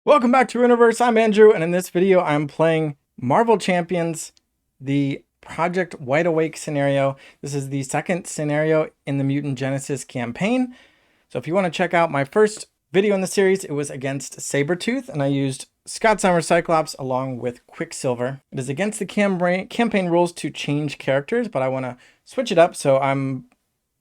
Welcome back to Universe. I'm Andrew, and in this video, I'm playing Marvel Champions, the Project Wideawake scenario. This is the second scenario in the Mutant Genesis campaign. So if you want to check out my first video in the series, it was against Sabretooth, and I used Scott Summers Cyclops along with Quicksilver. It is against the campaign rules to change characters, but I want to switch it up, so I'm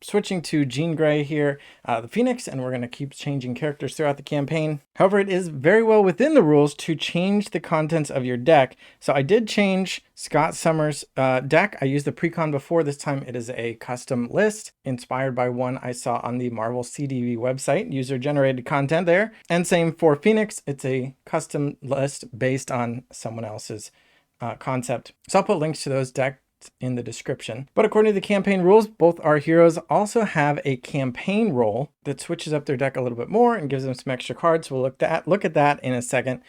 switching to Jean Grey here, the Phoenix, and we're going to keep changing characters throughout the campaign. However, it is very well within the rules to change the contents of your deck. So I did change Scott Summers' deck. I used the pre-con before. This time it is a custom list inspired by one I saw on the Marvel CDV website, user-generated content there. And same for Phoenix. It's a custom list based on someone else's concept. So I'll put links to those decks in the description. But according to the campaign rules, both our heroes also have a campaign role that switches up their deck a little bit more and gives them some extra cards. So we'll look at that in a second.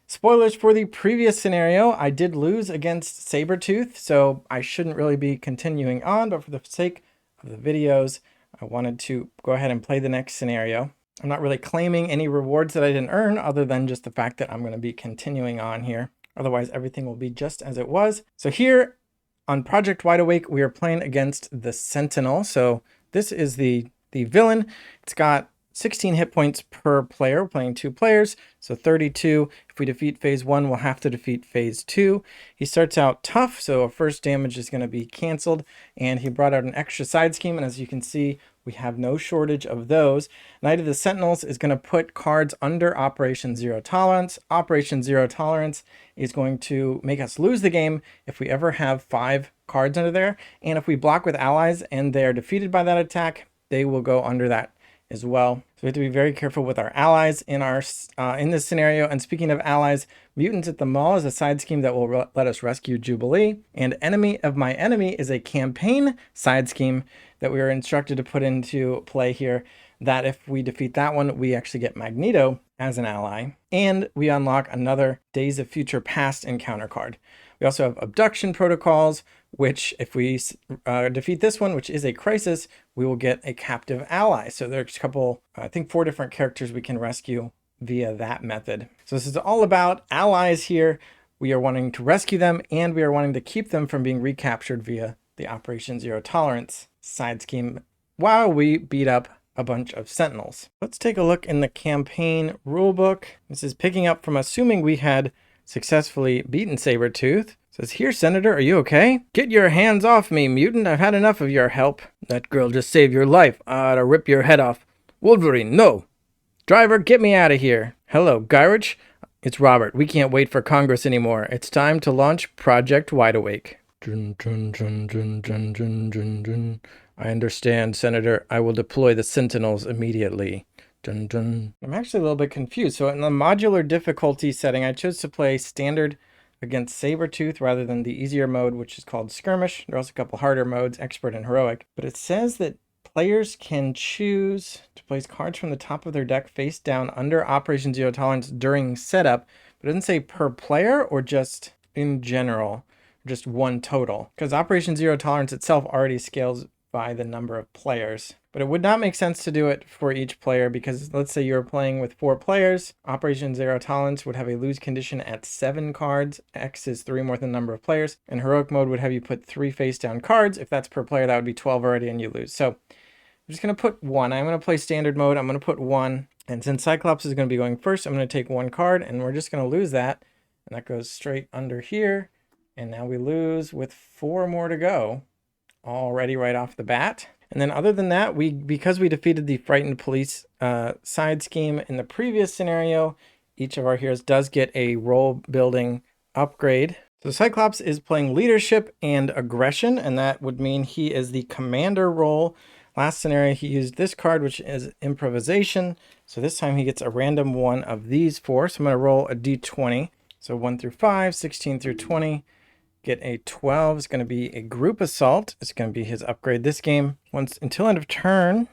Spoilers for the previous scenario. I did lose against Sabretooth, so I shouldn't really be continuing on, but for the sake of the videos, I wanted to go ahead and play the next scenario. I'm not really claiming any rewards that I didn't earn other than just the fact that I'm going to be continuing on here. Otherwise, everything will be just as it was. So here, on Project Wideawake, we are playing against the Sentinel. So this is the villain. It's got 16 hit points per player. We're playing 2 players, so 32. If we defeat phase 1, we'll have to defeat phase 2. He starts out tough, so our first damage is going to be canceled, and he brought out an extra side scheme, and as you can see, we have no shortage of those. Knight of the Sentinels is going to put cards under Operation Zero Tolerance. Operation Zero Tolerance is going to make us lose the game if we ever have 5 cards under there. And if we block with allies and they're defeated by that attack, they will go under that as well. So we have to be very careful with our allies in this scenario. And speaking of allies, Mutants at the Mall is a side scheme that will let us rescue Jubilee. And Enemy of My Enemy is a campaign side scheme that we are instructed to put into play here, that if we defeat that one, we actually get Magneto as an ally, and we unlock another Days of Future Past encounter card. We also have Abduction Protocols, which if we defeat this one, which is a crisis, we will get a captive ally. So there's a couple, I think 4 different characters we can rescue via that method. So this is all about allies here. We are wanting to rescue them, and we are wanting to keep them from being recaptured via the Operation Zero Tolerance side scheme while we beat up a bunch of Sentinels. Let's take a look in the campaign rulebook. This is picking up from assuming we had successfully beaten Sabretooth. It says, "Here, Senator, are you okay? Get your hands off me, mutant. I've had enough of your help. That girl just saved your life. I ought to rip your head off. Wolverine, no. Driver, get me out of here. Hello, Gyrich. It's Robert. We can't wait for Congress anymore. It's time to launch Project Wideawake." Jun, jun, jun, jun, jun, jun, jun, jun. "I understand, Senator. I will deploy the Sentinels immediately." Dun, dun. I'm actually a little bit confused. So in the modular difficulty setting, I chose to play standard against Sabretooth rather than the easier mode, which is called Skirmish. There are also a couple harder modes, Expert and Heroic. But it says that players can choose to place cards from the top of their deck face down under Operation Zero Tolerance during setup. But it doesn't say per player or just in general, just one total. Because Operation Zero Tolerance itself already scales by the number of players. But it would not make sense to do it for each player, because let's say you're playing with 4 players. Operation Zero Tolerance would have a lose condition at 7 cards. X is 3 more than the number of players. And Heroic mode would have you put 3 face down cards. If that's per player, that would be 12 already and you lose. So I'm just going to put 1. I'm going to play standard mode. I'm going to put 1. And since Cyclops is going to be going first, I'm going to take 1 card, and we're just going to lose that. And that goes straight under here. And now we lose with 4 more to go already right off the bat. And then other than that, because we defeated the Frightened Police side scheme in the previous scenario, each of our heroes does get a role building upgrade. So Cyclops is playing leadership and aggression, and that would mean he is the commander role. Last scenario, he used this card, which is improvisation. So this time he gets a random one of these 4. So I'm going to roll a d20. So 1 through 5, 16 through 20. Get a 12. It's going to be a group assault. It's going to be his upgrade this game. Until end of turn,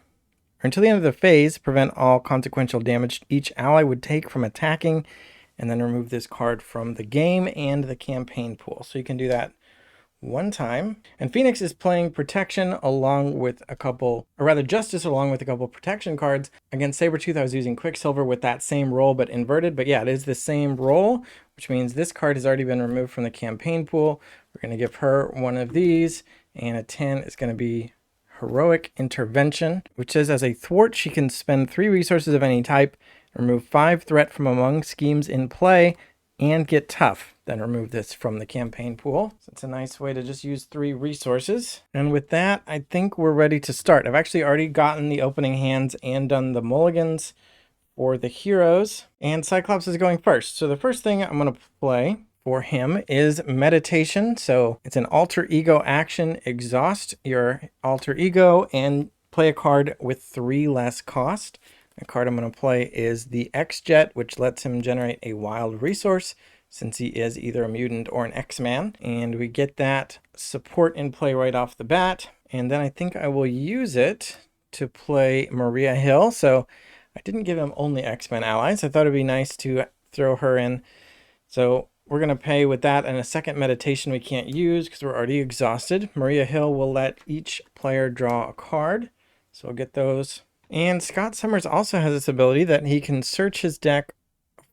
or until the end of the phase, prevent all consequential damage each ally would take from attacking, and then remove this card from the game and the campaign pool. So you can do that one time. And Phoenix is playing protection along with a couple, or rather justice along with a couple protection cards. Against Sabretooth, I was using Quicksilver with that same roll but inverted. But yeah, it is the same roll, which means this card has already been removed from the campaign pool. We're going to give her one of these, and a 10 is going to be Heroic Intervention, which says as a thwart, she can spend 3 resources of any type, remove 5 threat from among schemes in play, and get tough. Then remove this from the campaign pool. So it's a nice way to just use 3 resources. And with that, I think we're ready to start. I've actually already gotten the opening hands and done the mulligans for the heroes. And Cyclops is going first. So the first thing I'm going to play for him is meditation. So it's an alter ego action. Exhaust your alter ego and play a card with 3 less cost. The card I'm going to play is the X-Jet, which lets him generate a wild resource since he is either a mutant or an X-Man. And we get that support in play right off the bat. And then I think I will use it to play Maria Hill. So I didn't give him only X-Men allies. I thought it'd be nice to throw her in. So we're going to pay with that and a second meditation we can't use because we're already exhausted. Maria Hill will let each player draw a card. So we'll get those. And Scott Summers also has this ability that he can search his deck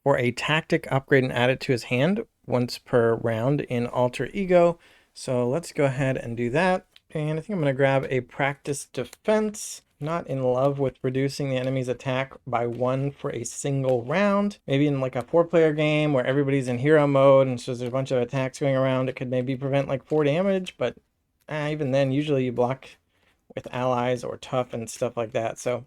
for a tactic upgrade and add it to his hand once per round in Alter Ego. So let's go ahead and do that. And I think I'm going to grab a Practice Defense. Not in love with reducing the enemy's attack by 1 for a single round. Maybe in like a 4-player game where everybody's in hero mode and so there's a bunch of attacks going around, it could maybe prevent like 4 damage, but even then, usually you block with allies or tough and stuff like that. So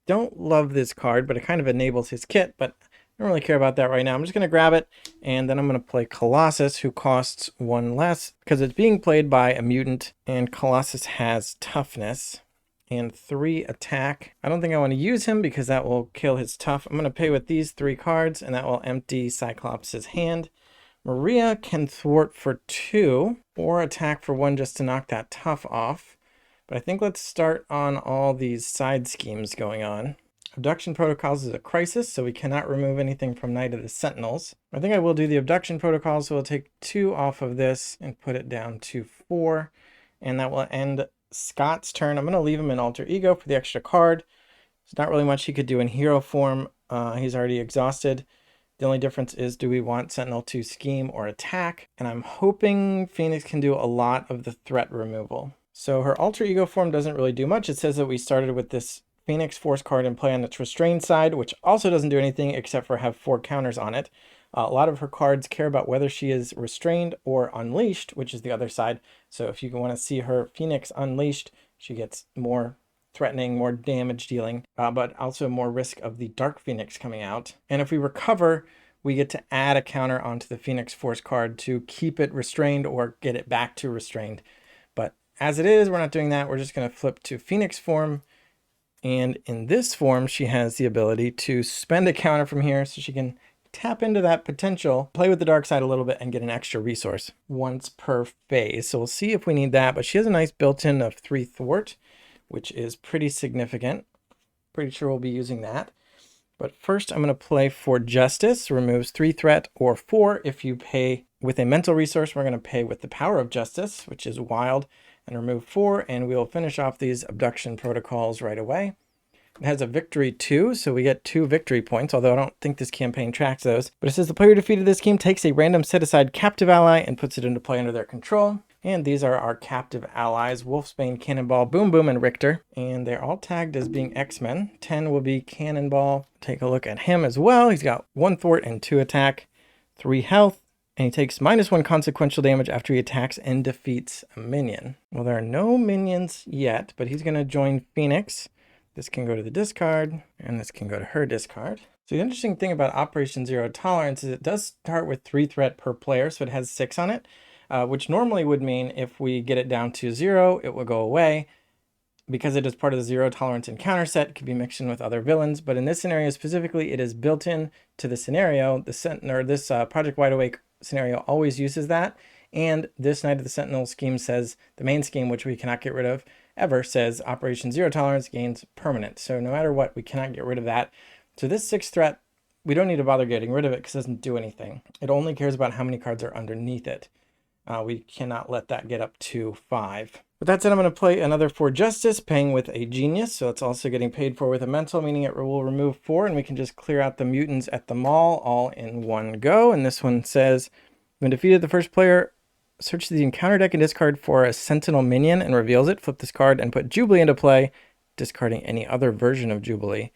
don't love this card, but it kind of enables his kit, but I don't really care about that right now. I'm just going to grab it, and then I'm going to play Colossus, who costs 1 less because it's being played by a mutant, and Colossus has toughness and 3 attack. I don't think I want to use him because that will kill his tough. I'm going to pay with these 3 cards, and that will empty Cyclops' hand. Maria can thwart for 2 or attack for 1 just to knock that tough off. But I think let's start on all these side schemes going on. Abduction Protocols is a crisis, so we cannot remove anything from Night of the Sentinels. I think I will do the Abduction Protocols, so we'll take 2 off of this and put it down to 4. And that will end Scott's turn. I'm going to leave him in Alter Ego for the extra card. There's not really much he could do in hero form. He's already exhausted. The only difference is, do we want Sentinel to scheme or attack? And I'm hoping Phoenix can do a lot of the threat removal. So her alter ego form doesn't really do much. It says that we started with this Phoenix Force card and play on its restrained side, which also doesn't do anything except for have 4 counters on it. A lot of her cards care about whether she is restrained or unleashed, which is the other side. So if you want to see her Phoenix unleashed, she gets more threatening, more damage dealing, but also more risk of the Dark Phoenix coming out. And if we recover, we get to add a counter onto the Phoenix Force card to keep it restrained or get it back to restrained. But as it is, we're not doing that. We're just going to flip to Phoenix form. And in this form, she has the ability to spend a counter from here so she can tap into that potential, play with the dark side a little bit, and get an extra resource once per phase. So we'll see if we need that. But she has a nice built-in of 3 thwart, which is pretty significant. Pretty sure we'll be using that. But first, I'm going to play for Justice. Removes 3 threat or 4 if you pay with a mental resource. We're going to pay with the Power of Justice, which is wild, and remove 4, and we'll finish off these abduction protocols right away. It has a victory 2, so we get 2 victory points, although I don't think this campaign tracks those. But it says the player defeated this game takes a random set-aside captive ally and puts it into play under their control. And these are our captive allies, Wolfsbane, Cannonball, Boom Boom, and Richter. And they're all tagged as being X-Men. 10 will be Cannonball. Take a look at him as well. He's got 1 thwart and 2 attack, 3 health. And he takes -1 consequential damage after he attacks and defeats a minion. Well, there are no minions yet, but he's going to join Phoenix. This can go to the discard, and this can go to her discard. So the interesting thing about Operation Zero Tolerance is it does start with 3 threat per player, so it has 6 on it, which normally would mean if we get it down to 0, it will go away. Because it is part of the Zero Tolerance encounter set, it could be mixed in with other villains, but in this scenario specifically, it is built in to the scenario. The Sentinel, or this Project Wideawake scenario always uses that, and this Night of the Sentinel scheme says, the main scheme, which we cannot get rid of ever, says Operation Zero Tolerance gains permanent. So no matter what, we cannot get rid of that. So this 6th threat, we don't need to bother getting rid of it because it doesn't do anything. It only cares about how many cards are underneath it. We cannot let that get up to 5. With that said, I'm going to play another For Justice, paying with a Genius. So it's also getting paid for with a mental, meaning it will remove 4, and we can just clear out the mutants at the mall all in one go. And this one says, when defeated, the first player searches the encounter deck and discard for a Sentinel minion and reveals it. Flip this card and put Jubilee into play, discarding any other version of Jubilee.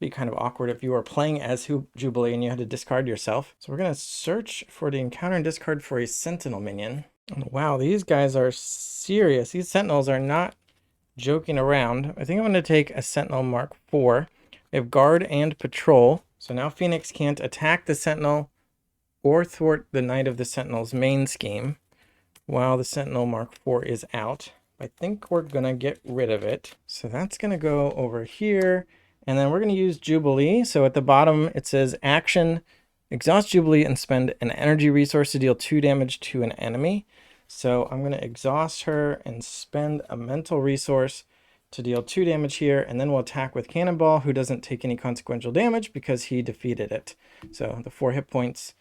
Be kind of awkward if you were playing as Jubilee and you had to discard yourself. So we're going to search for the encounter and discard for a Sentinel minion. And wow, these guys are serious. These Sentinels are not joking around. I think I'm going to take a Sentinel Mark IV. We have Guard and Patrol. So now Phoenix can't attack the Sentinel or thwart the Knight of the Sentinel's main scheme while the Sentinel Mark IV is out. I think we're going to get rid of it. So that's going to go over here. And then we're going to use Jubilee. So at the bottom, it says action, exhaust Jubilee and spend an energy resource to deal 2 damage to an enemy. So I'm going to exhaust her and spend a mental resource to deal 2 damage here. And then we'll attack with Cannonball, who doesn't take any consequential damage because he defeated it. So the 4 hit points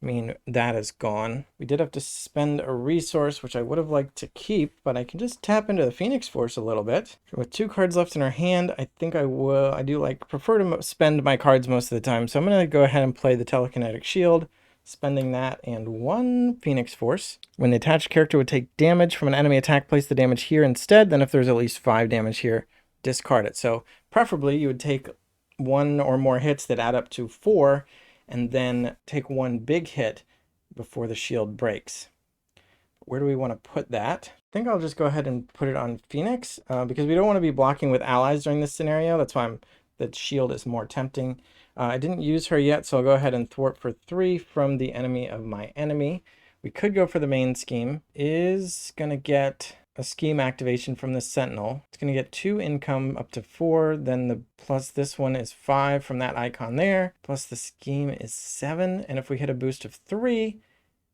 mean that is gone. We did have to spend a resource, which I would have liked to keep, but I can just tap into the Phoenix Force a little bit. With 2 cards left in our hand, I think I prefer to spend my cards most of the time. So I'm going to go ahead and play the Telekinetic Shield, spending that and 1 Phoenix Force. When the attached character would take damage from an enemy attack, place the damage here instead. Then if there's at least 5 damage here, discard it. So preferably you would take 1 or more hits that add up to 4, and then take 1 big hit before the shield breaks. Where do we want to put that? I think I'll just go ahead and put it on Phoenix because we don't want to be blocking with allies during this scenario. That's why the shield is more tempting. I didn't use her yet, so I'll go ahead and thwart for 3 from the enemy of my enemy. We could go for the main scheme. Is going to get a scheme activation from the Sentinel. It's going to get 2 income up to 4, then the plus this one is 5 from that icon there, plus the scheme is 7, and if we hit a boost of 3,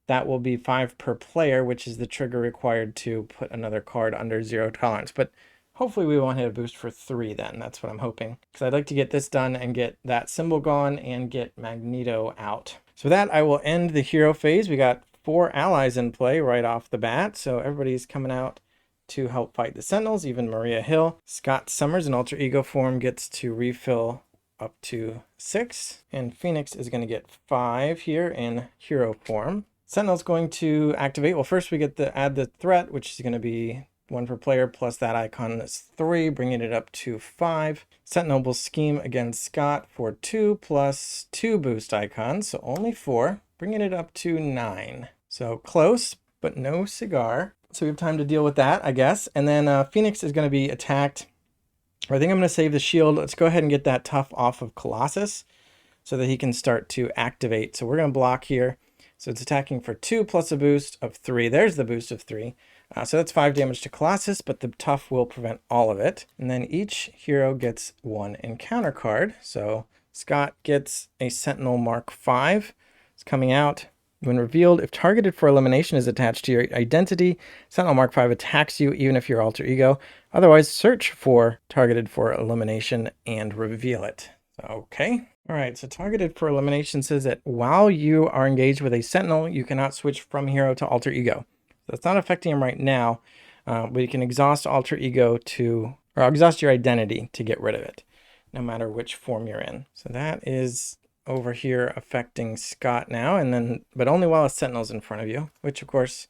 that will be 5 per player, which is the trigger required to put another card under 0 tolerance. But hopefully we won't hit a boost for 3 then. That's what I'm hoping, because I'd like to get this done and get that symbol gone and get Magneto out. So with that, I will end the hero phase. We got 4 allies in play right off the bat, so everybody's coming out to help fight the Sentinels, even Maria Hill. Scott Summers in alter ego form gets to refill up to 6, and Phoenix is going to get 5 here in hero form. Sentinel's going to activate. Well, first we get to add the threat, which is going to be 1 per player plus that icon is 3, bringing it up to 5. Sentinel will scheme against Scott for 2 plus 2 boost icons, so only 4, bringing it up to 9. So close, but no cigar. So we have time to deal with that, I guess. And then Phoenix is going to be attacked. I think I'm going to save the shield. Let's go ahead and get that tough off of Colossus so that he can start to activate. So we're going to block here. So it's attacking for 2 plus a boost of 3. There's the boost of 3. So that's 5 damage to Colossus, but the tough will prevent all of it. And then each hero gets 1 encounter card. So Scott gets a Sentinel Mark V. It's coming out. When revealed, if targeted for elimination is attached to your identity, Sentinel Mark V attacks you even if you're alter ego. Otherwise, search for targeted for elimination and reveal it. Okay. All right, so targeted for elimination says that while you are engaged with a Sentinel, you cannot switch from hero to alter ego. So it's not affecting him right now, but you can exhaust alter ego or exhaust your identity to get rid of it, no matter which form you're in. So that is over here affecting Scott now, but only while a Sentinel's in front of you, which of course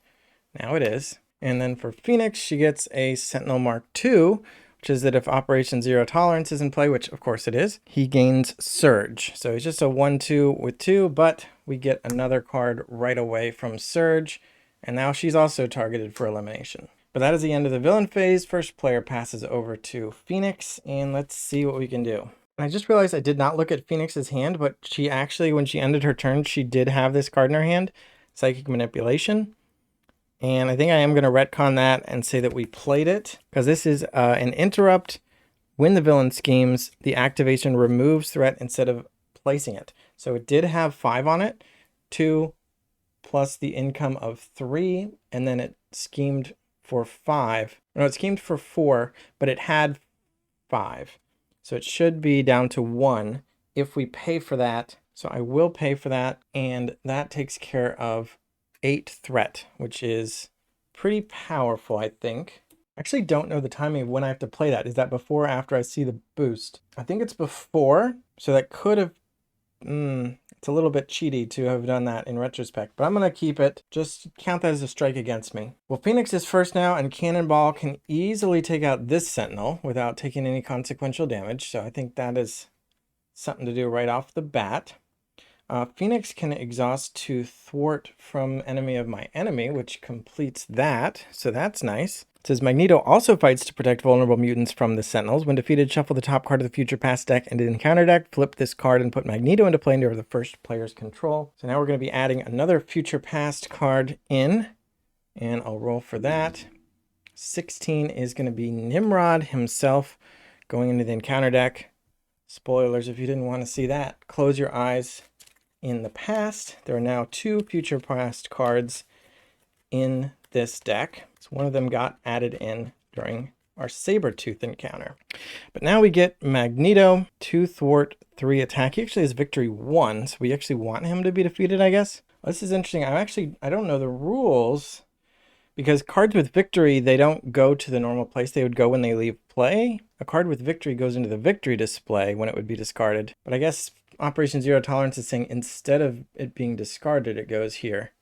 now it is. And then for Phoenix, she gets a Sentinel Mark II, which is that if Operation Zero Tolerance is in play, which of course it is, he gains Surge. So he's just a 1/2 with 2, but we get another card right away from Surge, and now she's also targeted for elimination. But that is the end of the villain phase. First player passes over to Phoenix, and let's see what we can do. I just realized I did not look at Phoenix's hand, but she actually, when she ended her turn, she did have this card in her hand, Psychic Manipulation. And I think I am going to retcon that and say that we played it, because this is an interrupt. When the villain schemes, the activation removes threat instead of placing it. So it did have 5 on it, 2 plus the income of 3, and then it schemed for 5. No, it schemed for 4, but it had 5. So it should be down to 1 if we pay for that. So I will pay for that, and that takes care of 8 threat, which is pretty powerful, I think. I actually don't know the timing of when I have to play that. Is that before or after I see the boost? I think it's before, so that could have... it's a little bit cheaty to have done that in retrospect, but I'm going to keep it. Just count that as a strike against me. Well, Phoenix is first now, and Cannonball can easily take out this Sentinel without taking any consequential damage, so I think that is something to do right off the bat. Phoenix can exhaust to thwart from enemy of my enemy, which completes that, so that's nice. It says Magneto also fights to protect vulnerable mutants from the Sentinels. When defeated, shuffle the top card of the Future Past deck into the encounter deck, flip this card, and put Magneto into play under the first player's control. So now we're going to be adding another Future Past card in, and I'll roll for that. 16 is going to be Nimrod himself going into the encounter deck. Spoilers if you didn't want to see that. Close your eyes. In the past, there are now 2 Future Past cards in this deck. So one of them got added in during our Sabretooth encounter. But now we get Magneto, 2 thwart, 3 attack. He actually has victory 1, so we actually want him to be defeated, I guess. Well, this is interesting. I don't know the rules, because cards with victory, they don't go to the normal place they would go when they leave play. A card with victory goes into the victory display when it would be discarded. But I guess Operation Zero Tolerance is saying instead of it being discarded, it goes here.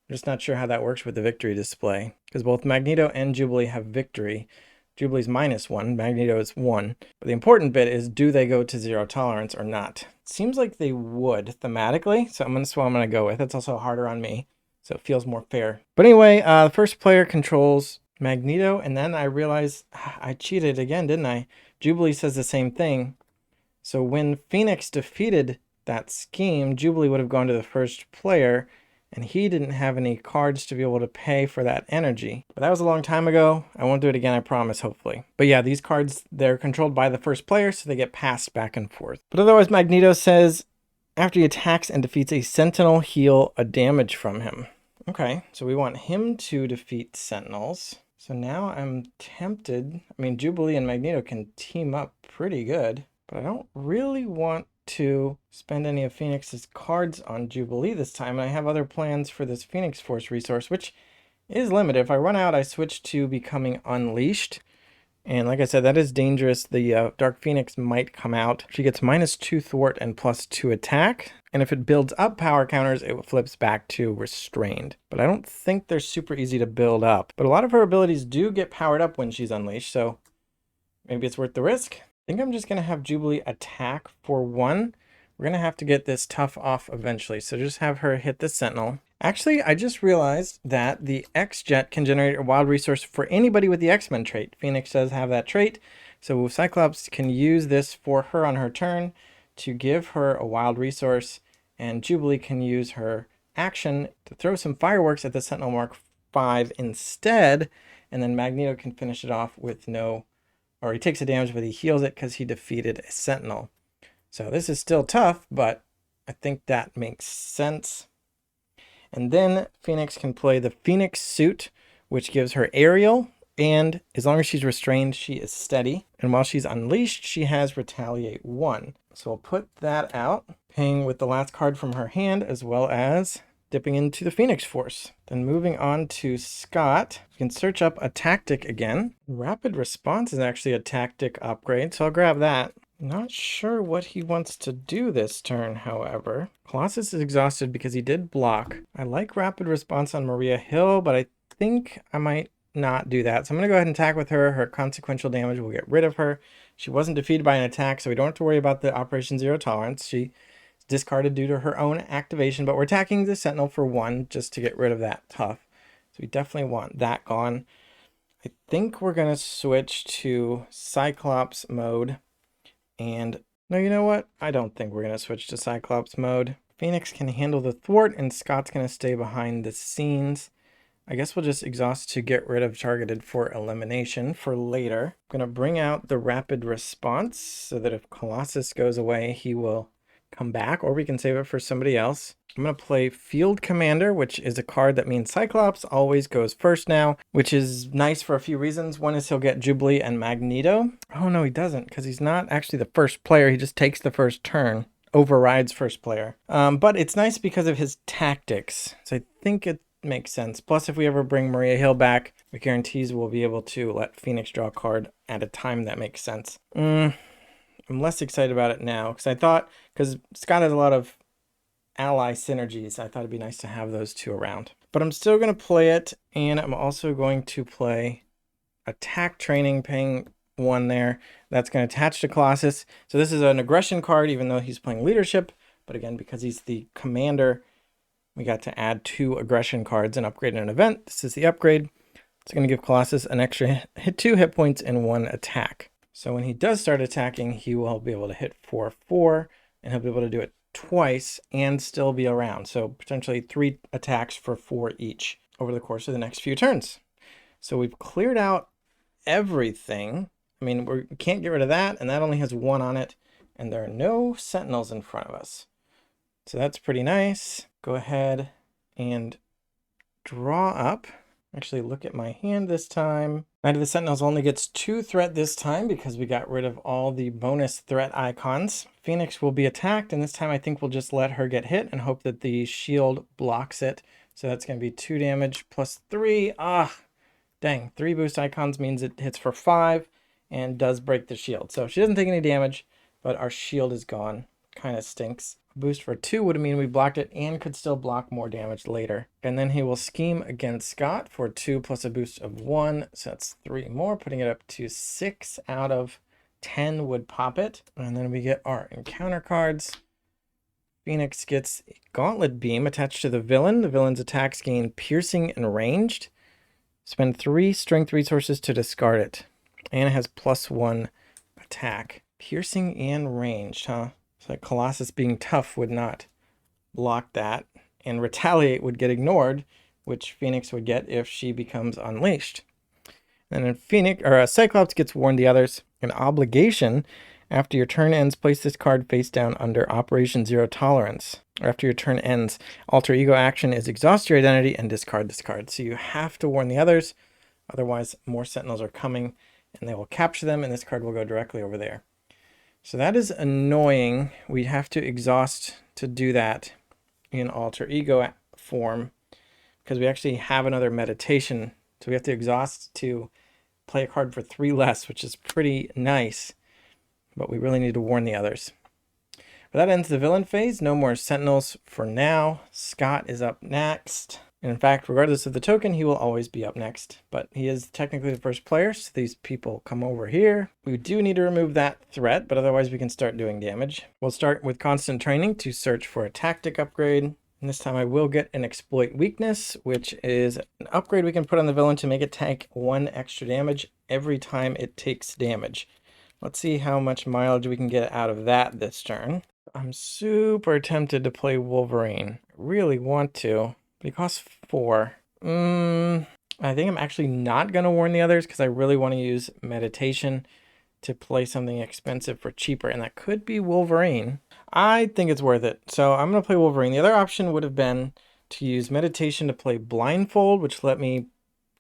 I'm just not sure how that works with the victory display, because both Magneto and Jubilee have victory. Jubilee's -1, Magneto is 1. But the important bit is, do they go to Zero Tolerance or not? It seems like they would thematically, so that's what I'm going to go with. It's also harder on me, so it feels more fair. But anyway, the first player controls Magneto, and then I realized I cheated again, didn't I? Jubilee says the same thing. So when Phoenix defeated that scheme, Jubilee would have gone to the first player, and he didn't have any cards to be able to pay for that energy. But that was a long time ago. I won't do it again, I promise, hopefully. But yeah, these cards, they're controlled by the first player, so they get passed back and forth. But otherwise, Magneto says, after he attacks and defeats a Sentinel, heal a damage from him. Okay, so we want him to defeat Sentinels. So now I'm tempted. I mean, Jubilee and Magneto can team up pretty good, but I don't really want to spend any of Phoenix's cards on Jubilee this time. And I have other plans for this Phoenix Force resource, which is limited. If I run out, I switch to becoming Unleashed. And like I said, that is dangerous. The Dark Phoenix might come out. She gets -2 thwart and +2 attack. And if it builds up power counters, it flips back to Restrained. But I don't think they're super easy to build up. But a lot of her abilities do get powered up when she's unleashed, so maybe it's worth the risk. I think I'm just going to have Jubilee attack for 1. We're going to have to get this tough off eventually, so just have her hit the Sentinel. Actually, I just realized that the X-Jet can generate a wild resource for anybody with the X-Men trait. Phoenix does have that trait, so Cyclops can use this for her on her turn to give her a wild resource, and Jubilee can use her action to throw some fireworks at the Sentinel Mark 5 instead, and then Magneto can finish it off with no... or he takes a damage, but he heals it because he defeated a Sentinel. So this is still tough, but I think that makes sense. And then Phoenix can play the Phoenix Suit, which gives her aerial, and as long as she's restrained, she is steady. And while she's unleashed, she has Retaliate 1. So I'll put that out, paying with the last card from her hand, as well as dipping into the Phoenix Force. Then moving on to Scott, we can search up a tactic again. Rapid Response is actually a tactic upgrade, so I'll grab that. Not sure what he wants to do this turn, however. Colossus is exhausted because he did block. I like Rapid Response on Maria Hill, but I think I might not do that. So I'm going to go ahead and attack with her. Her consequential damage will get rid of her. She wasn't defeated by an attack, so we don't have to worry about the Operation Zero Tolerance. She discarded due to her own activation, but we're attacking the Sentinel for 1 just to get rid of that tough. So we definitely want that gone. I think we're going to switch to Cyclops mode. And no, you know what? I don't think we're going to switch to Cyclops mode. Phoenix can handle the thwart, and Scott's going to stay behind the scenes. I guess we'll just exhaust to get rid of targeted for elimination for later. I'm going to bring out the Rapid Response so that if Colossus goes away, he will come back, or we can save it for somebody else. I'm going to play Field Commander, which is a card that means Cyclops always goes first now, which is nice for a few reasons. One is he'll get Jubilee and Magneto. Oh no, he doesn't, because he's not actually the first player. He just takes the first turn, overrides first player. But it's nice because of his tactics. So I think makes sense. Plus, if we ever bring Maria Hill back, it guarantees we'll be able to let Phoenix draw a card at a time that makes sense. I'm less excited about it now because I thought, because Scott has a lot of ally synergies, I thought it'd be nice to have those two around. But I'm still going to play it, and I'm also going to play Attack Training, paying 1 there. That's going to attach to Colossus. So this is an aggression card, even though he's playing leadership. But again, because he's the commander, we got to add 2 aggression cards and upgrade an event. This is the upgrade. It's going to give Colossus an extra 2 hit points and 1 attack. So when he does start attacking, he will be able to hit 4/4, and he'll be able to do it twice and still be around. So potentially 3 attacks for 4 each over the course of the next few turns. So we've cleared out everything. I mean, we can't get rid of that, and that only has 1 on it, and there are no Sentinels in front of us. So that's pretty nice. Go ahead and draw up. Actually, look at my hand this time. Knight of the Sentinels only gets 2 threat this time because we got rid of all the bonus threat icons. Phoenix will be attacked, and this time I think we'll just let her get hit and hope that the shield blocks it. So that's going to be 2 damage plus 3. Dang, 3 boost icons means it hits for 5 and does break the shield. So she doesn't take any damage, but our shield is gone. Kind of stinks. A boost for 2 would mean we blocked it and could still block more damage later. And then he will scheme against Scott for 2 plus a boost of 1. So that's 3 more, putting it up to 6 out of 10 would pop it. And then we get our encounter cards. Phoenix gets a Gauntlet Beam attached to the villain. The villain's attacks gain piercing and ranged. Spend 3 strength resources to discard it. And it has +1 attack. Piercing and ranged, huh? So like Colossus being tough would not block that. And Retaliate would get ignored, which Phoenix would get if she becomes unleashed. And then Cyclops gets Warn the Others. An Obligation. After your turn ends, place this card face down under Operation Zero Tolerance. Or after your turn ends, alter ego action is exhaust your identity and discard this card. So you have to warn the others. Otherwise, more Sentinels are coming and they will capture them, and this card will go directly over there. So that is annoying. We have to exhaust to do that in alter ego form because we actually have another meditation. So we have to exhaust to play a card for 3 less, which is pretty nice. But we really need to warn the others. But that ends the villain phase. No more Sentinels for now. Scott is up next. And in fact, regardless of the token, he will always be up next. But he is technically the first player, so these people come over here. We do need to remove that threat, but otherwise we can start doing damage. We'll start with constant training to search for a tactic upgrade. And this time I will get an exploit weakness, which is an upgrade we can put on the villain to make it take 1 extra damage every time it takes damage. Let's see how much mileage we can get out of that this turn. I'm super tempted to play Wolverine. I really want to, but he costs 4. I think I'm actually not going to warn the others because I really want to use meditation to play something expensive for cheaper, and that could be Wolverine. I think it's worth it, so I'm going to play Wolverine. The other option would have been to use meditation to play blindfold, which let me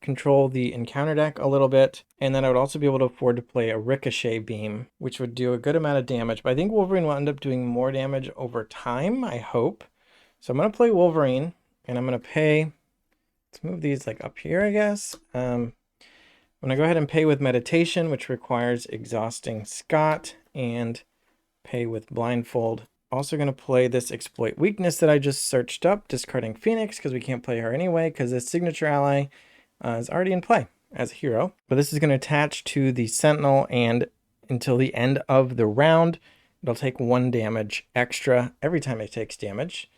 control the encounter deck a little bit, and then I would also be able to afford to play a ricochet beam, which would do a good amount of damage. But I think Wolverine will end up doing more damage over time, I hope. So I'm going to play Wolverine, and I'm going to pay. Let's move these like up here, I guess. I'm going to go ahead and pay with meditation, which requires exhausting Scott, and pay with blindfold. Also going to play this exploit weakness that I just searched up, discarding Phoenix because we can't play her anyway because this signature ally is already in play as a hero. But this is going to attach to the Sentinel, and until the end of the round, it'll take 1 damage extra every time it takes damage,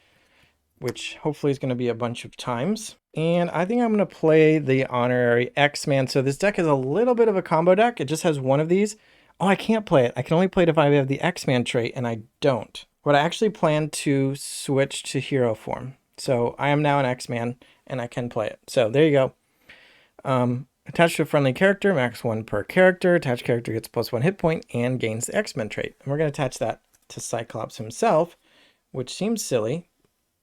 which hopefully is going to be a bunch of times. And I think I'm going to play the Honorary X-Man. So this deck is a little bit of a combo deck. It just has 1 of these. Oh, I can't play it. I can only play it if I have the X-Man trait, and I don't. But I actually plan to switch to hero form. So I am now an X-Man, and I can play it. So there you go. Attached to a friendly character, max 1 per character. Attached character gets +1 hit point and gains the X-Men trait. And we're going to attach that to Cyclops himself, which seems silly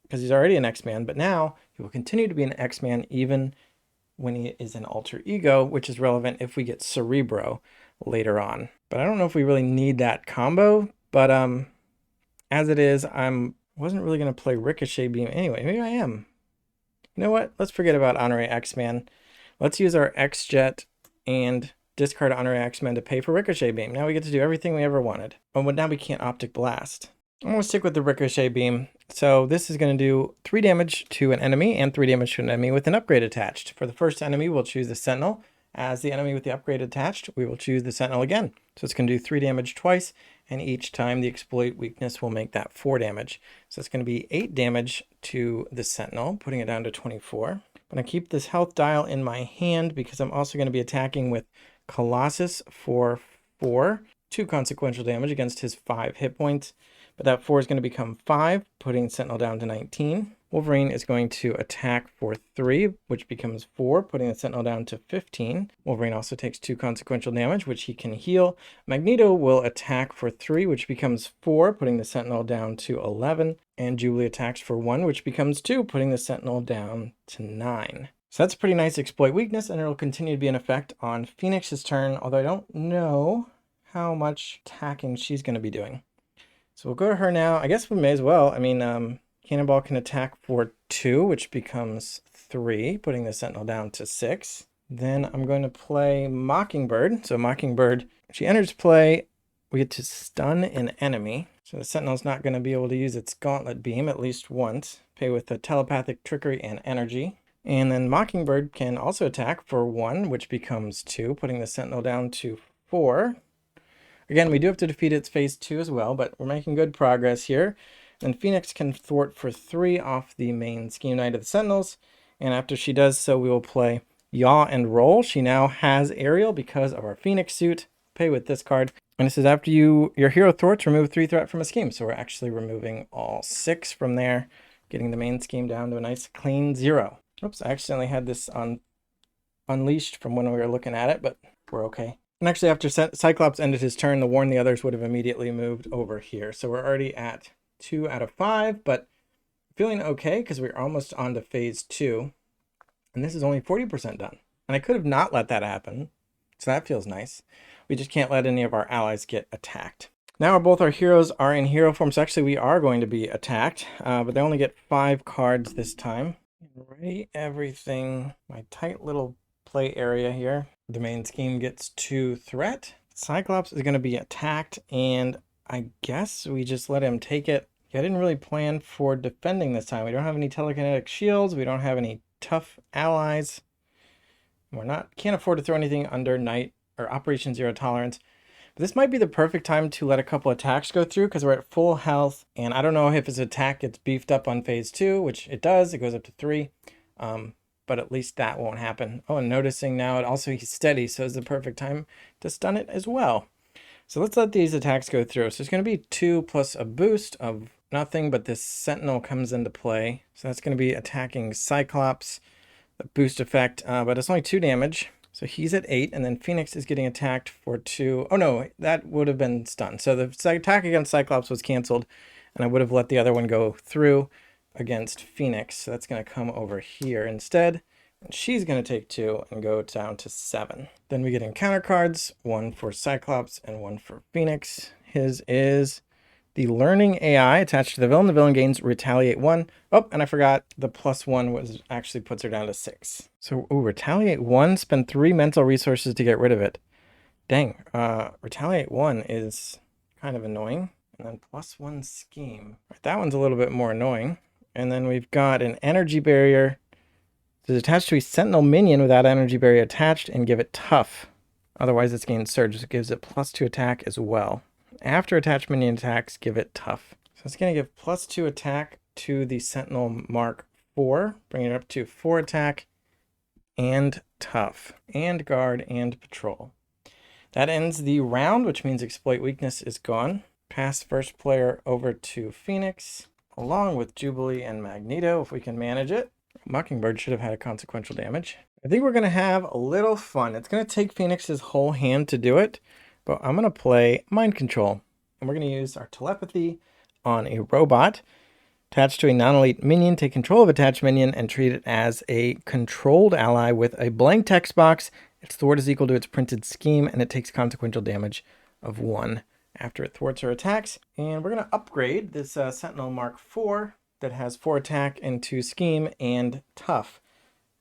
because he's already an X-Man, but now he will continue to be an X-Man even when he is an alter ego, which is relevant if we get Cerebro later on. But I don't know if we really need that combo, but as it is, wasn't really going to play Ricochet Beam anyway. Maybe I am. You know what? Let's forget about Honorary X-Man. Let's use our X-Jet and discard Honorary X-Men to pay for Ricochet Beam. Now we get to do everything we ever wanted. Oh, but now we can't Optic Blast. I'm going to stick with the Ricochet Beam. So this is going to do 3 damage to an enemy and 3 damage to an enemy with an upgrade attached. For the first enemy, we'll choose the Sentinel. As the enemy with the upgrade attached, we will choose the Sentinel again. So it's going to do 3 damage twice, and each time the exploit weakness will make that 4 damage. So it's going to be 8 damage to the Sentinel, putting it down to 24. I'm going to keep this health dial in my hand because I'm also going to be attacking with Colossus for 4, 2 consequential damage against his 5 hit points. But that 4 is going to become 5, putting Sentinel down to 19. Wolverine is going to attack for 3, which becomes 4, putting the Sentinel down to 15. Wolverine also takes 2 consequential damage, which he can heal. Magneto will attack for 3, which becomes 4, putting the Sentinel down to 11. And Jubilee attacks for 1, which becomes 2, putting the Sentinel down to 9. So that's a pretty nice exploit weakness, and it'll continue to be in effect on Phoenix's turn, although I don't know how much attacking she's going to be doing. So we'll go to her now. I guess we may as well. I mean, Cannonball can attack for 2, which becomes 3, putting the Sentinel down to 6. Then I'm going to play Mockingbird. So Mockingbird, she enters play. We get to stun an enemy. So the Sentinel's not going to be able to use its Gauntlet Beam at least once. Pay with the Telepathic Trickery and Energy. And then Mockingbird can also attack for 1, which becomes 2, putting the Sentinel down to 4. Again, we do have to defeat its phase 2 as well, but we're making good progress here. Then Phoenix can thwart for 3 off the main Scheme Knight of the Sentinels. And after she does so, we will play Yaw and Roll. She now has Aerial because of our Phoenix suit. Pay with this card. And this is after your hero thwarts, remove 3 threat from a scheme. So we're actually removing all 6 from there, getting the main scheme down to a nice clean 0. Oops, I accidentally had this on unleashed from when we were looking at it, but we're okay. And actually, after Cyclops ended his turn, the Warn the Others would have immediately moved over here. So we're already at 2 out of 5, but feeling okay because we're almost on to phase 2. And this is only 40% done. And I could have not let that happen. So that feels nice. We just can't let any of our allies get attacked. Now both our heroes are in hero form. So actually we are going to be attacked, but they only get 5 cards this time. Ready everything. My tight little play area here. The main scheme gets 2 threat. Cyclops is going to be attacked, and I guess we just let him take it. I didn't really plan for defending this time. We don't have any telekinetic shields. We don't have any tough allies. Can't afford to throw anything under Night or Operation Zero Tolerance. But this might be the perfect time to let a couple attacks go through because we're at full health. And I don't know if his attack gets beefed up on phase 2, which it does. It goes up to 3. But at least that won't happen. Oh, and noticing now he's steady, so it's the perfect time to stun it as well. So let's let these attacks go through. So it's going to be 2 plus a boost of nothing, but this Sentinel comes into play. So that's going to be attacking Cyclops, the boost effect, but it's only 2 damage. So he's at 8, and then Phoenix is getting attacked for 2. Oh no, that would have been stunned. So the attack against Cyclops was canceled, and I would have let the other one go through against Phoenix. So that's going to come over here instead. And she's going to take 2 and go down to 7. Then we get encounter cards, 1 for Cyclops and 1 for Phoenix. His is the Learning AI attached to the villain. The villain gains Retaliate 1. Oh, and I forgot the +1 actually puts her down to 6. So, Retaliate 1, spend 3 mental resources to get rid of it. Dang, Retaliate 1 is kind of annoying. And then +1 scheme. Right, that one's a little bit more annoying. And then we've got an energy barrier. It's attached to a Sentinel minion without energy barrier attached and give it tough. Otherwise, it's gained surge. So it gives it +2 attack as well. After attached minion attacks, give it tough. So it's going to give +2 attack to the Sentinel Mark 4, bringing it up to 4 attack and tough, and guard and patrol. That ends the round, which means exploit weakness is gone. Pass first player over to Phoenix, along with Jubilee and Magneto, if we can manage it. Mockingbird should have had a consequential damage. I think we're going to have a little fun. It's going to take Phoenix's whole hand to do it, but I'm going to play Mind Control. And we're going to use our telepathy on a robot. Attached to a non-elite minion, take control of attached minion and treat it as a controlled ally with a blank text box. Its thwart is equal to its printed scheme, and it takes consequential damage of 1 after it thwarts or attacks. And we're going to upgrade this Sentinel Mark 4 that has 4 attack and 2 scheme and tough.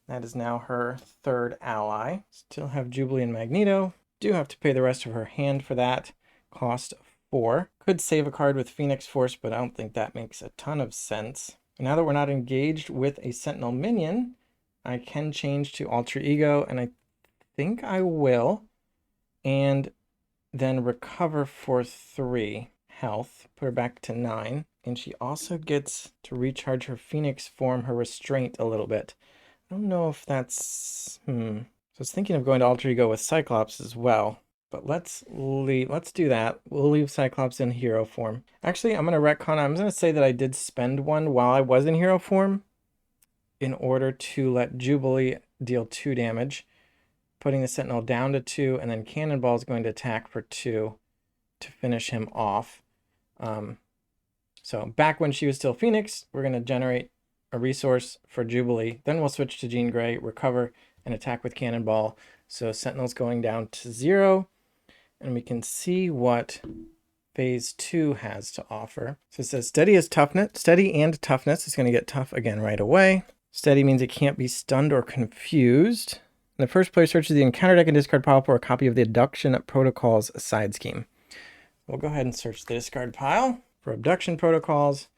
That is now her third ally. Still have Jubilee and Magneto. Do have to pay the rest of her hand for that. Cost 4. Could save a card with Phoenix Force, but I don't think that makes a ton of sense. Now that we're not engaged with a Sentinel minion, I can change to Alter Ego, and I think I will. And then recover for 3 health. Put her back to 9. And she also gets to recharge her Phoenix form, her restraint a little bit. I don't know if that's... So I was thinking of going to Alter Ego with Cyclops as well. But let's do that. We'll leave Cyclops in hero form. Actually, I'm going to retcon. I'm going to say that I did spend one while I was in hero form in order to let Jubilee deal 2 damage, putting the Sentinel down to 2, and then Cannonball is going to attack for 2 to finish him off. So back when she was still Phoenix, we're going to generate a resource for Jubilee. Then we'll switch to Jean Grey, recover, and attack with Cannonball. So Sentinel's going down to 0. And we can see what phase 2 has to offer. So it says steady and toughness. It's going to get tough again right away. Steady means it can't be stunned or confused. And the first player searches the encounter deck and discard pile for a copy of the Abduction Protocols side scheme. We'll go ahead and search the discard pile for Abduction Protocols.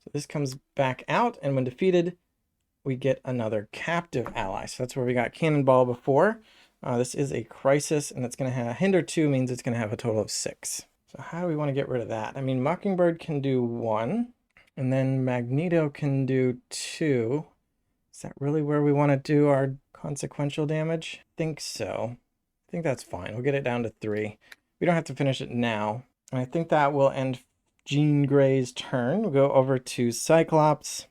So this comes back out, and when defeated, we get another captive ally. So that's where we got Cannonball before. This is a crisis, and it's going to have hinder 2 means it's going to have a total of 6. So how do we want to get rid of that? I mean, Mockingbird can do 1, and then Magneto can do 2. Is that really where we want to do our consequential damage? I think so. I think that's fine. We'll get it down to 3. We don't have to finish it now. And I think that will end Jean Grey's turn. We'll go over to Cyclops.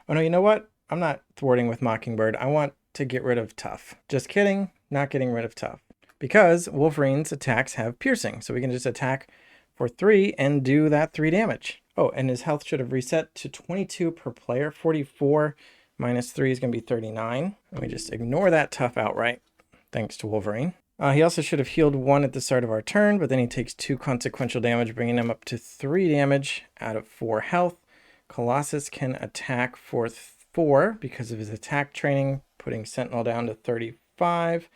Oh no, you know what? I'm not thwarting with Mockingbird. I want to get rid of Tough. Just kidding. Not getting rid of Tough. Because Wolverine's attacks have piercing. So we can just attack for 3 and do that 3 damage. Oh, and his health should have reset to 22 per player. 44 minus 3 is going to be 39. Let me just ignore that Tough outright. Thanks to Wolverine. He also should have healed 1 at the start of our turn, but then he takes 2 consequential damage, bringing him up to 3 damage out of 4 health. Colossus can attack for 4 because of his attack training, putting Sentinel down to 35.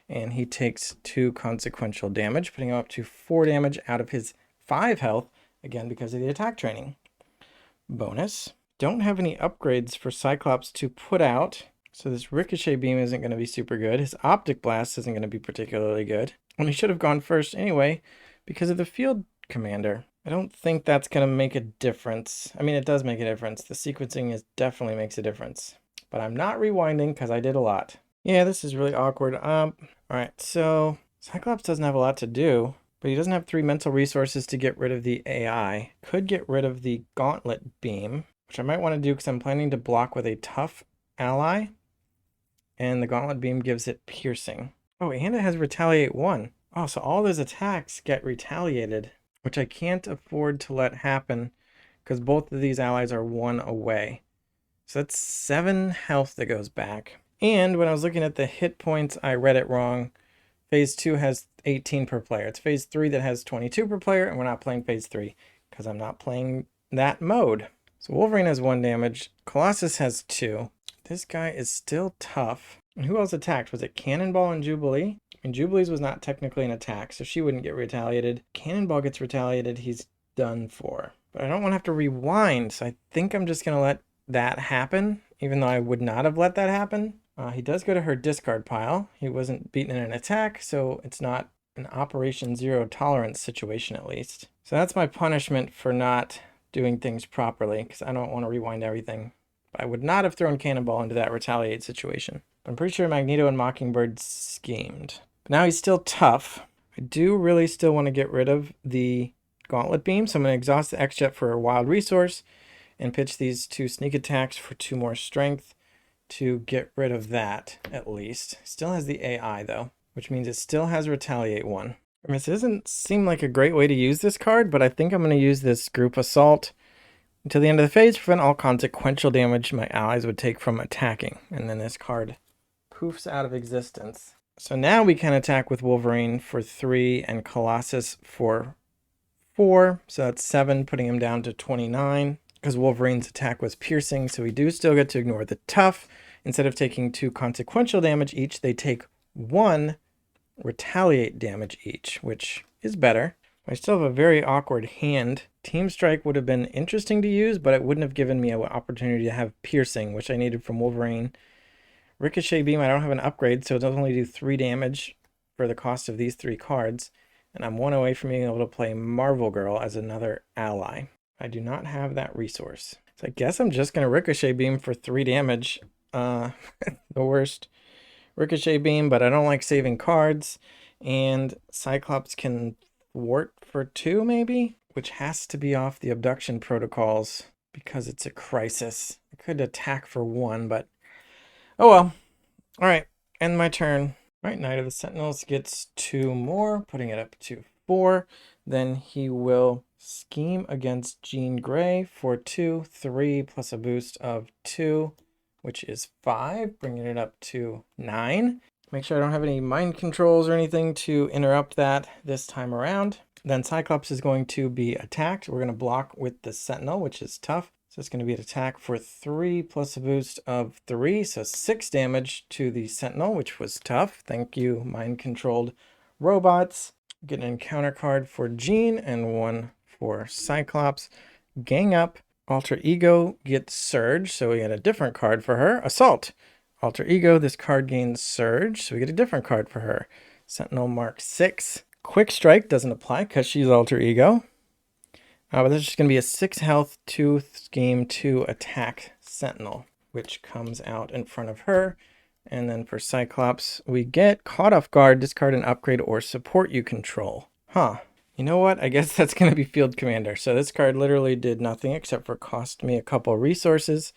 And he takes 2 consequential damage, putting him up to 4 damage out of his 5 health, again because of the attack training. Bonus. Don't have any upgrades for Cyclops to put out. So this Ricochet Beam isn't going to be super good. His Optic Blast isn't going to be particularly good. And he should have gone first anyway because of the Field Commander. I don't think that's going to make a difference. I mean, it does make a difference. The sequencing definitely makes a difference. But I'm not rewinding because I did a lot. Yeah, this is really awkward. All right, so Cyclops doesn't have a lot to do, but he doesn't have 3 mental resources to get rid of the AI. Could get rid of the Gauntlet Beam, which I might want to do because I'm planning to block with a tough ally. And the Gauntlet Beam gives it piercing. Oh, and it has Retaliate 1. Oh, so all those attacks get retaliated, which I can't afford to let happen because both of these allies are 1 away. So that's 7 health that goes back. And when I was looking at the hit points, I read it wrong. Phase 2 has 18 per player. It's Phase 3 that has 22 per player, and we're not playing Phase 3 because I'm not playing that mode. So Wolverine has 1 damage. Colossus has 2. This guy is still tough. And who else attacked? Was it Cannonball and Jubilee? And Jubilee's was not technically an attack, so she wouldn't get retaliated. Cannonball gets retaliated, he's done for. But I don't want to have to rewind, so I think I'm just going to let that happen, even though I would not have let that happen. He does go to her discard pile. He wasn't beaten in an attack, so it's not an Operation Zero Tolerance situation at least. So that's my punishment for not doing things properly, because I don't want to rewind everything. I would not have thrown Cannonball into that retaliate situation. I'm pretty sure Magneto and Mockingbird schemed. But now he's still tough. I do really still want to get rid of the Gauntlet Beam, so I'm going to exhaust the X-Jet for a wild resource and pitch these 2 sneak attacks for 2 more strength to get rid of that, at least. Still has the AI, though, which means it still has Retaliate 1. I mean, this doesn't seem like a great way to use this card, but I think I'm going to use this Group Assault until the end of the phase to prevent all consequential damage my allies would take from attacking. And then this card poofs out of existence. So now we can attack with Wolverine for 3 and Colossus for 4. So that's 7, putting him down to 29. because Wolverine's attack was piercing, so we do still get to ignore the tough. Instead of taking 2 consequential damage each, they take 1 retaliate damage each, which is better. I still have a very awkward hand. Team Strike would have been interesting to use, but it wouldn't have given me an opportunity to have piercing, which I needed from Wolverine. Ricochet Beam, I don't have an upgrade, so it does only do 3 damage for the cost of these 3 cards. And I'm 1 away from being able to play Marvel Girl as another ally. I do not have that resource. So I guess I'm just going to Ricochet Beam for 3 damage. The worst Ricochet Beam, but I don't like saving cards. And Cyclops can thwart for 2 maybe? Which has to be off the abduction protocols because it's a crisis. I could attack for 1, but oh well. Alright, end my turn. Right, Knight of the Sentinels gets 2 more, putting it up to 4. Then he will scheme against Jean Grey for 2, 3 plus a boost of 2, which is 5, bringing it up to 9. Make sure I don't have any mind controls or anything to interrupt that this time around. Then Cyclops is going to be attacked. We're going to block with the Sentinel, which is tough. So it's going to be an attack for 3 plus a boost of 3. So 6 damage to the Sentinel, which was tough. Thank you, mind-controlled robots. Get an encounter card for Jean and 1 for Cyclops. Gang up. Alter Ego gets Surge, so we get a different card for her. Assault. Alter Ego, this card gains Surge, so we get a different card for her. Sentinel Mark 6. Quick Strike doesn't apply because she's Alter Ego. But there's just going to be a 6 health, 2 scheme, 2 attack Sentinel, which comes out in front of her. And then for Cyclops, we get Caught Off Guard, discard an upgrade or support you control. Huh. You know what? I guess that's going to be Field Commander. So this card literally did nothing except for cost me a couple resources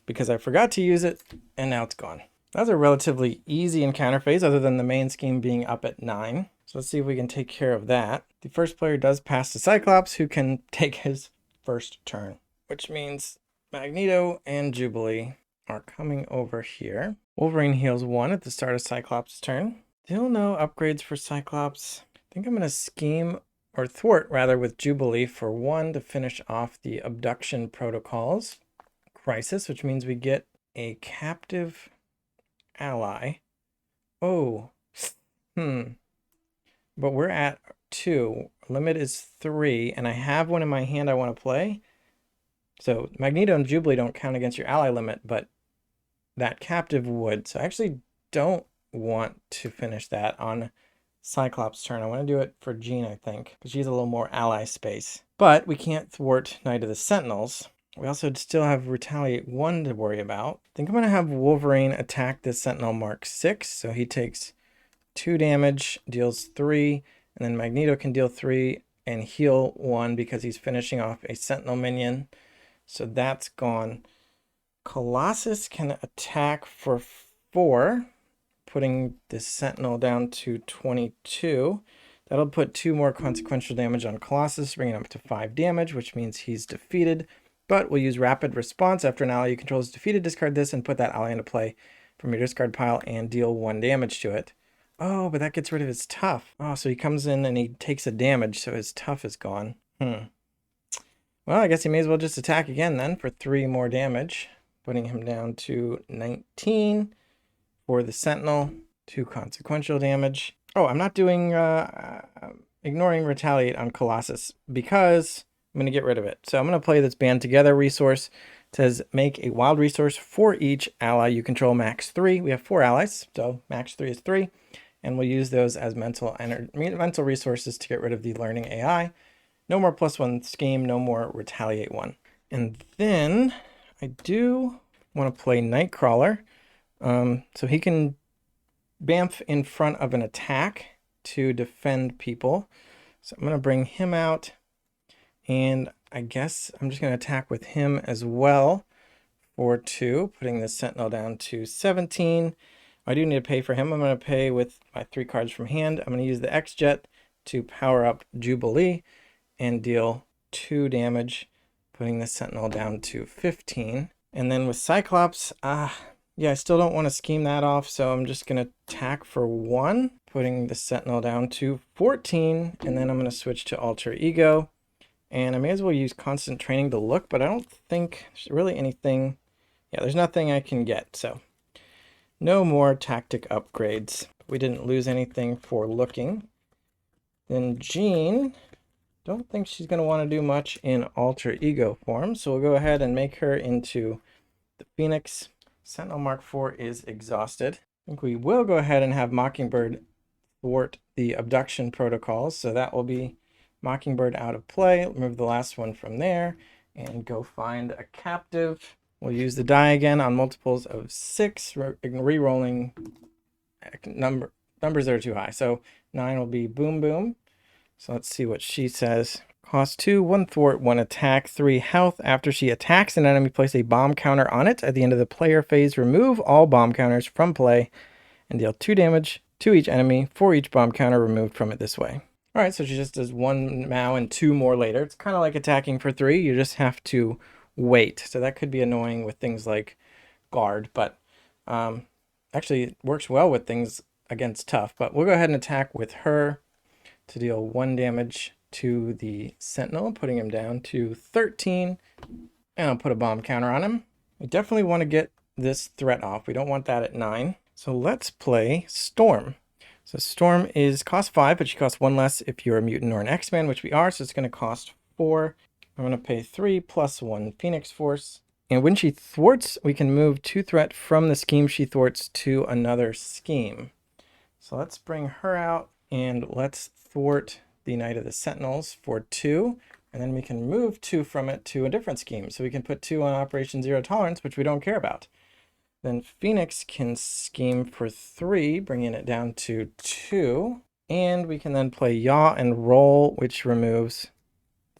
because I forgot to use it, and now it's gone. That was a relatively easy encounter phase other than the main scheme being up at 9. So let's see if we can take care of that. The first player does pass to Cyclops, who can take his first turn, which means Magneto and Jubilee are coming over here. Wolverine heals 1 at the start of Cyclops' turn. Still no upgrades for Cyclops. I think I'm going to scheme, or thwart rather, with Jubilee for 1 to finish off the abduction protocols. Crisis, which means we get a captive ally. Oh, but we're at 2. Limit is 3, and I have one in my hand I want to play. So Magneto and Jubilee don't count against your ally limit, but that captive would. So I actually don't want to finish that on Cyclops' turn. I want to do it for Jean, I think, because she's a little more ally space. But we can't thwart Knight of the Sentinels. We also still have Retaliate 1 to worry about. I think I'm going to have Wolverine attack the Sentinel Mark 6, so he takes 2 damage, deals 3, and then Magneto can deal 3 and heal 1 because he's finishing off a Sentinel minion. So that's gone. Colossus can attack for 4, putting the Sentinel down to 22. That'll put 2 more consequential damage on Colossus, bringing him up to 5 damage, which means he's defeated. But we'll use Rapid Response. After an ally you control is defeated, discard this and put that ally into play from your discard pile and deal 1 damage to it. Oh, but that gets rid of his tough. Oh, so he comes in and he takes a damage, so his tough is gone. Well, I guess he may as well just attack again then for 3 more damage, putting him down to 19 for the Sentinel, 2 consequential damage. Oh, I'm not doing, ignoring Retaliate on Colossus because I'm going to get rid of it. So I'm going to play this Band Together resource. It says make a wild resource for each ally you control max 3. We have 4 allies, so max 3 is 3. And we'll use those as mental resources to get rid of the learning AI. No more +1 scheme, no more Retaliate 1. And then I do want to play Nightcrawler. So he can bamf in front of an attack to defend people. So I'm going to bring him out. And I guess I'm just going to attack with him as well for 2, putting the Sentinel down to 17. I do need to pay for him. I'm going to pay with my 3 cards from hand. I'm going to use the X-Jet to power up Jubilee and deal 2 damage, putting the Sentinel down to 15. And then with Cyclops, yeah, I still don't want to scheme that off, so I'm just going to attack for 1, putting the Sentinel down to 14, and then I'm going to switch to Alter Ego And I may as well use constant training to look, but I don't think there's really anything. Yeah, there's nothing I can get, so no more tactic upgrades. We didn't lose anything for looking. Then Jean, don't think she's going to want to do much in alter ego form, so we'll go ahead and make her into the Phoenix. Sentinel Mark IV is exhausted. I think we will go ahead and have Mockingbird thwart the abduction protocols, so that will be Mockingbird out of play. Remove the last one from there and go find a captive. We'll use the die again on multiples of 6, re-rolling numbers that are too high. So 9 will be boom boom. So let's see what she says. Cost 2, 1 thwart, 1 attack, 3 health. After she attacks an enemy, place a bomb counter on it. At the end of the player phase, remove all bomb counters from play and deal 2 damage to each enemy for each bomb counter removed from it this way. All right, so she just does 1 now and 2 more later. It's kind of like attacking for 3. You just have to wait. So that could be annoying with things like guard, but actually it works well with things against tough. But we'll go ahead and attack with her to deal 1 damage to the Sentinel, putting him down to 13. And I'll put a bomb counter on him. We definitely want to get this threat off. We don't want that at 9. So let's play Storm. So Storm is cost 5, but she costs 1 less if you're a mutant or an X-Man, which we are, so it's going to cost 4. I'm going to pay 3 plus 1 Phoenix Force. And when she thwarts, we can move 2 threat from the scheme she thwarts to another scheme. So let's bring her out and let's thwart the Knight of the Sentinels for 2. And then we can move 2 from it to a different scheme. So we can put 2 on Operation Zero Tolerance, which we don't care about. Then Phoenix can scheme for 3, bringing it down to 2. And we can then play Yaw and Roll, which removes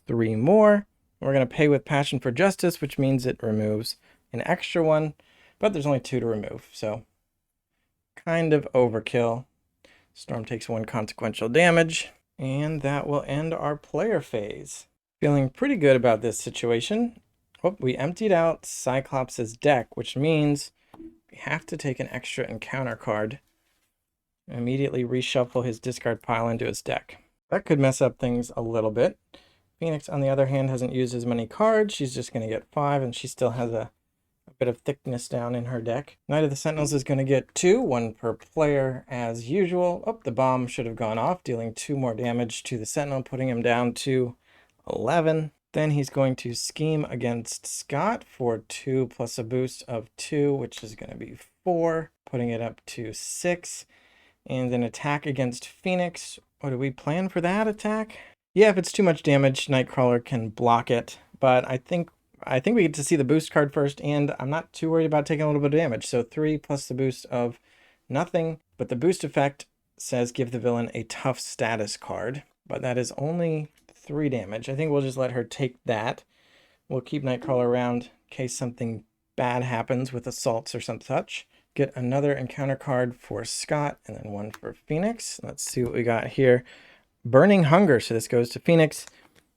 3 more. We're going to pay with Passion for Justice, which means it removes an extra one. But there's only 2 to remove, so kind of overkill. Storm takes 1 consequential damage. And that will end our player phase. Feeling pretty good about this situation. Oh, we emptied out Cyclops' deck, which means we have to take an extra encounter card and immediately reshuffle his discard pile into his deck. That could mess up things a little bit. Phoenix, on the other hand, hasn't used as many cards. She's just going to get 5, and she still has a bit of thickness down in her deck. Knight of the Sentinels is going to get 2, 1 per player as usual. Oh, the bomb should have gone off, dealing 2 more damage to the Sentinel, putting him down to 11. Then he's going to scheme against Scott for 2 plus a boost of 2, which is going to be 4, putting it up to 6. And then attack against Phoenix. What do we plan for that attack? Yeah, if it's too much damage, Nightcrawler can block it. But I think we get to see the boost card first, and I'm not too worried about taking a little bit of damage. So 3 plus the boost of nothing. But the boost effect says give the villain a tough status card. But that is only 3 damage. I think we'll just let her take that. We'll keep Nightcrawler around in case something bad happens with assaults or some such. Get another encounter card for Scott and then 1 for Phoenix. Let's see what we got here. Burning Hunger. So this goes to Phoenix.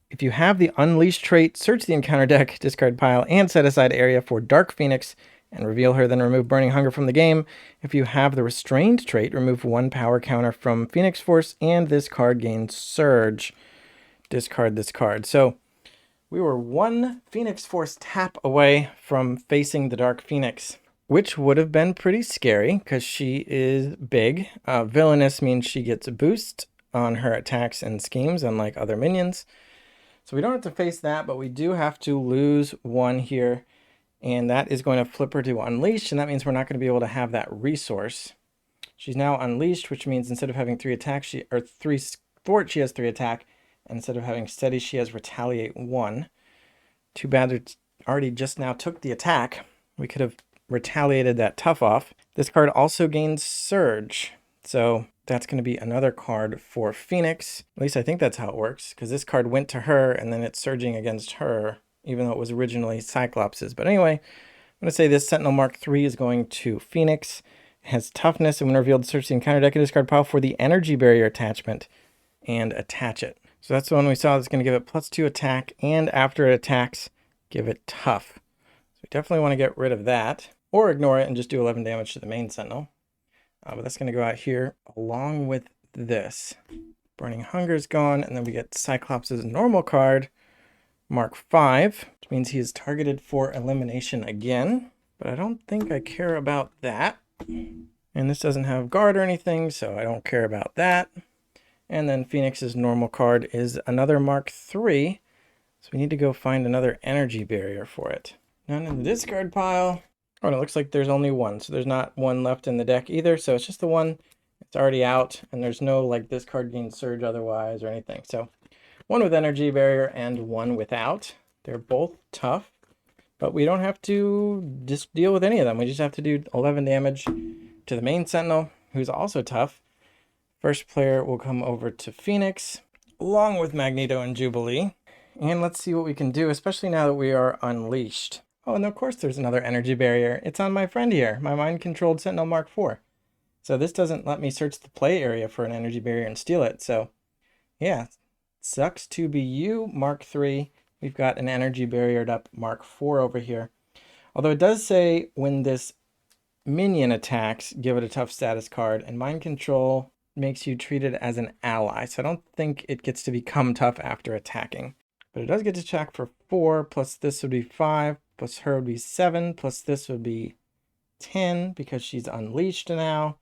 If you have the Unleashed trait, search the encounter deck, discard pile, and set aside area for Dark Phoenix and reveal her, then remove Burning Hunger from the game. If you have the Restrained trait, remove 1 power counter from Phoenix Force, and this card gains Surge. Discard this card. So we were 1 Phoenix Force tap away from facing the Dark Phoenix, which would have been pretty scary because she is big. Villainous means she gets a boost on her attacks and schemes, unlike other minions. So we don't have to face that, but we do have to lose 1 here, and that is going to flip her to Unleashed, and that means we're not going to be able to have that resource. She's now Unleashed, which means instead of having 3 attacks, 3 thwart, she has 3 attack, and instead of having Steady, she has Retaliate 1. Too bad it already just now took the attack. We could have retaliated that tough off. This card also gains Surge, so that's going to be another card for Phoenix. At least I think that's how it works, because this card went to her and then it's surging against her, even though it was originally Cyclops's. But anyway, I'm going to say this Sentinel Mark III is going to Phoenix. It has toughness, and when revealed, search the encounter deck and discard pile for the energy barrier attachment and attach it. So that's the one we saw that's going to give it +2 attack, and after it attacks, give it tough. So we definitely want to get rid of that, or ignore it and just do 11 damage to the main Sentinel. But that's going to go out here along with this. Burning Hunger is gone, and then we get Cyclops' normal card, Mark 5, which means he is targeted for elimination again. But I don't think I care about that. And this doesn't have guard or anything, so I don't care about that. And then Phoenix's normal card is another Mark 3. So we need to go find another energy barrier for it. None in the discard pile. Oh, and it looks like there's only one. So there's not one left in the deck either. So it's just the one. It's already out. And there's no like this card gains surge otherwise or anything. So one with energy barrier and one without. They're both tough. But we don't have to just deal with any of them. We just have to do 11 damage to the main Sentinel, who's also tough. First player will come over to Phoenix, along with Magneto and Jubilee. And let's see what we can do, especially now that we are unleashed. Oh, and of course there's another energy barrier. It's on my friend here, my mind-controlled Sentinel Mark IV. So this doesn't let me search the play area for an energy barrier and steal it. So yeah, sucks to be you, Mark III. We've got an energy barriered up Mark IV over here. Although it does say when this minion attacks, give it a tough status card, and mind control makes you treat it as an ally. So I don't think it gets to become tough after attacking. But it does get to check for 4, plus this would be 5, plus her would be 7, plus this would be 10 because she's unleashed now.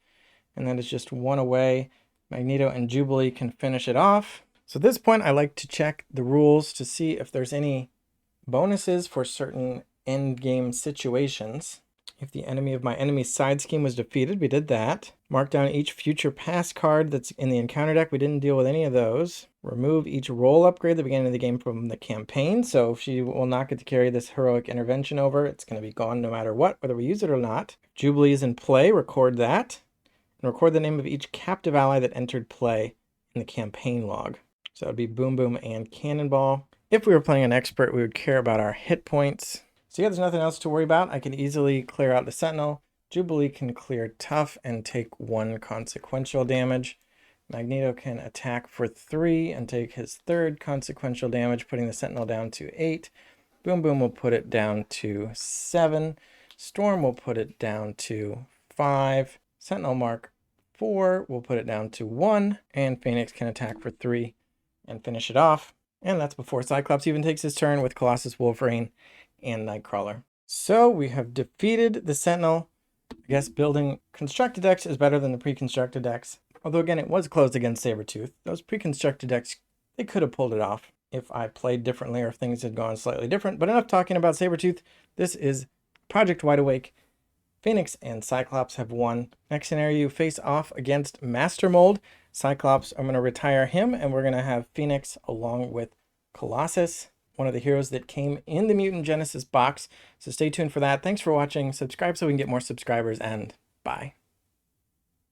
And then it's just 1 away. Magneto and Jubilee can finish it off. So at this point, I like to check the rules to see if there's any bonuses for certain end game situations. If the enemy of my enemy's side scheme was defeated, we did that. Mark down each future pass card that's in the encounter deck. We didn't deal with any of those. Remove each role upgrade at the beginning of the game from the campaign. So she will not get to carry this heroic intervention over. It's going to be gone no matter what, whether we use it or not. Jubilee is in play. Record that. And record the name of each captive ally that entered play in the campaign log. So that would be Boom Boom and Cannonball. If we were playing an expert, we would care about our hit points. So yeah, there's nothing else to worry about. I can easily clear out the Sentinel. Jubilee can clear tough and take 1 consequential damage. Magneto can attack for 3 and take his 3rd consequential damage, putting the Sentinel down to 8. Boom Boom will put it down to 7. Storm will put it down to 5. Sentinel Mark 4 will put it down to 1. And Phoenix can attack for 3 and finish it off. And that's before Cyclops even takes his turn with Colossus, Wolverine, and Nightcrawler. So we have defeated the Sentinel. I guess building constructed decks is better than the pre-constructed decks. Although again, it was closed against Sabretooth. Those pre-constructed decks, they could have pulled it off if I played differently or if things had gone slightly different. But enough talking about Sabretooth. This is Project Wideawake. Phoenix and Cyclops have won. Next scenario, you face off against Master Mold. Cyclops, I'm going to retire him, and we're going to have Phoenix along with Colossus, one of the heroes that came in the Mutant Genesis box. So stay tuned for that. Thanks for watching. Subscribe so we can get more subscribers, and bye.